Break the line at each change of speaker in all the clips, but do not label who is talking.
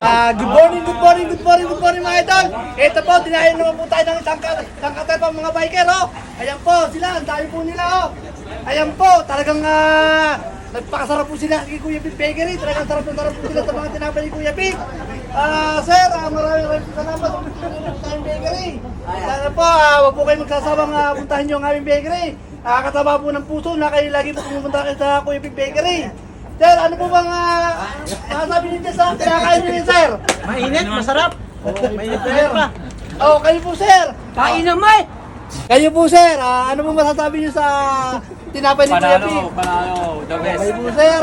Good morning mga idol. Ito po, dinahin naman po tayo ng isang katepang mga biker, oh. Ayan po sila, ang dami po nila, oh. Ayan po, talagang nagpakasarap po sila kay Kuya Pip Bakery. Talagang sarap po sila sa mga tinapay ni Kuya Pip. Sir, maraming salamat sa aming bakery. Sana po, wag po kayo magsasawang puntahan nyo ang aming bakery. Kataba po ng puso na kayo lagi po pumunta kayo sa Kuya Pip Bakery. Sir, ano po bang masasabi niyo sa pinakain niyo, sir?
Mainit, masarap. Mainit pa.
Oh, kayo po, sir.
Kain naman.
Kayo po, sir. Ano po masasabi niyo sa tinapay ni Kuya Pip?
Panalo, the best.
Kayo po, sir.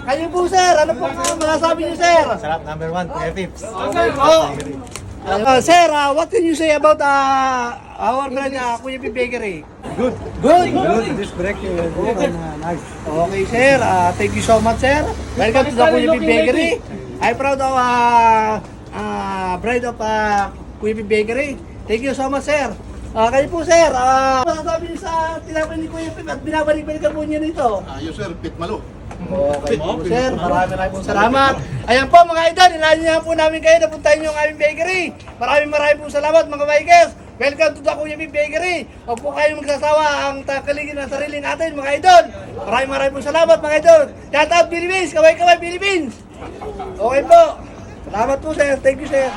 Kayo po, sir. Ano po masasabi niyo, sir?
Sarap, number 1, Kuya Pips.
Oh. Sir, what can you say about our brand Kuya Pip Bakery?
Good.
Good.
This break, nice.
Okay, sir. Thank you so much, sir. Welcome to the Kuya Pip Bakery. I'm proud of bride of Kuya Pip Bakery. Thank you so much, sir. Kayo po, sir. Masasabi niyo sa tinapay ni Kuya Pip at binabalik-balikan po niyo nito.
Ayos sir, pit malo.
Okay po, sir. Maraming pong salamat. Ayan po mga idol, inaanyahan po namin kayo na puntahin nyo ang aming bakery. Maraming pong salamat mga bikers. Welcome to the Kuya Pip Bakery. Huwag po kayo magsasawa ang takaligin ng sarili natin mga idol. Maraming pong salamat mga idol. Shout out Philippines, kaway-kaway Philippines. Okay po. Salamat po sir. Thank you sir.